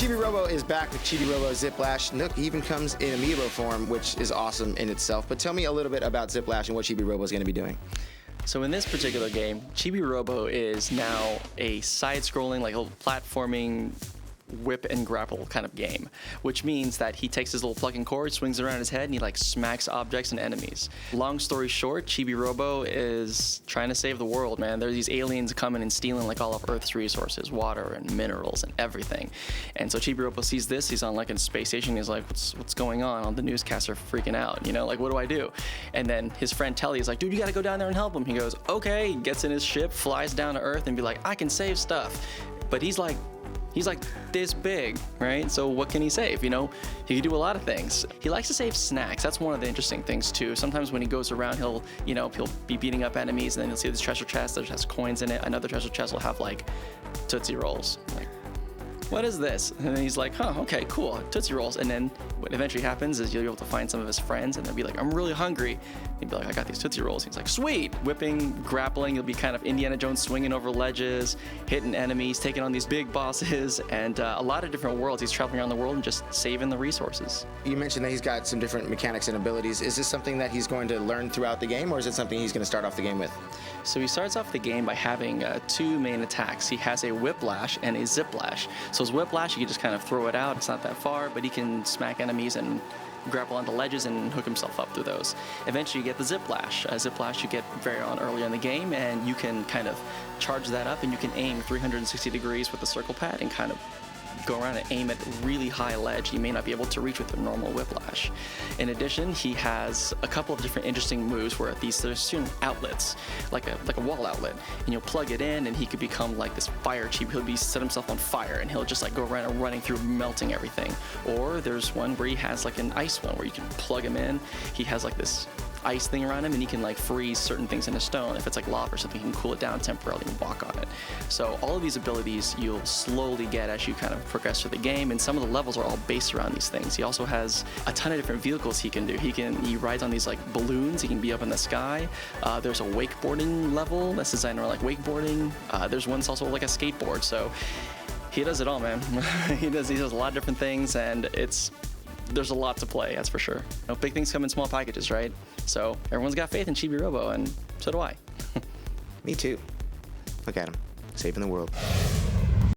Chibi-Robo is back with Chibi-Robo Zip Lash. Look, he even comes in amiibo form, which is awesome in itself. But tell me a little bit about Zip Lash and what Chibi-Robo is going to be doing. So in this particular game, Chibi-Robo is now a side-scrolling, like a platforming whip and grapple kind of game, which means that he takes his little plucking cord, swings it around his head, and he like smacks objects and enemies. Long story short, Chibi-Robo is trying to save the world, man. There's these aliens coming and stealing like all of Earth's resources, water and minerals and everything. And so Chibi-Robo sees this, he's on like a space station, he's like, what's going on? All the newscasts are freaking out, you know, like what do I do? And then his friend Telly is like, dude, you gotta go down there and help him. He goes, okay, gets in his ship, flies down to Earth and be like, I can save stuff. But he's like this big, right? So what can he save? You know, he can do a lot of things. He likes to save snacks. That's one of the interesting things too. Sometimes when he goes around, he'll be beating up enemies, and then he'll see this treasure chest that has coins in it. Another treasure chest will have like Tootsie Rolls. Like, what is this? And then he's like, huh, okay, cool, Tootsie Rolls. And then what eventually happens is you'll be able to find some of his friends, and they'll be like, I'm really hungry. He'd be like, I got these Tootsie Rolls. He's like, sweet. Whipping, grappling, you'll be kind of Indiana Jones swinging over ledges, hitting enemies, taking on these big bosses, and a lot of different worlds. He's traveling around the world and just saving the resources. You mentioned that he's got some different mechanics and abilities. Is this something that he's going to learn throughout the game, or is it something he's going to start off the game with? So he starts off the game by having two main attacks. He has a Whip Lash and a Zip Lash. So his Whip Lash, he can just kind of throw it out. It's not that far, but he can smack enemies and grapple onto ledges and hook himself up through those. Eventually you get the Zip Lash. Zip Lash you get very early in the game, and you can kind of charge that up, and you can aim 360 degrees with the circle pad and kind of go around and aim at really high ledge you may not be able to reach with a normal Whiplash. In addition, he has a couple of different interesting moves where there's certain outlets, like a wall outlet, and you'll plug it in, and he could become like this fire chief. He'll set himself on fire, and he'll just like go around and running through, melting everything. Or there's one where he has like an ice one where you can plug him in. He has like this ice thing around him, and he can like freeze certain things in a stone. If it's like lava or something, he can cool it down temporarily and walk on it. So all of these abilities you'll slowly get as you kind of progress through the game, and some of the levels are all based around these things. He also has a ton of different vehicles he can do. He rides on these like balloons. He can be up in the sky. There's a wakeboarding level that's designed around like wakeboarding. There's one that's also like a skateboard. So he does it all, man. he does a lot of different things, and there's a lot to play, that's for sure. You know, big things come in small packages, right? So everyone's got faith in Chibi-Robo, and so do I. Me too. Look at him, saving the world.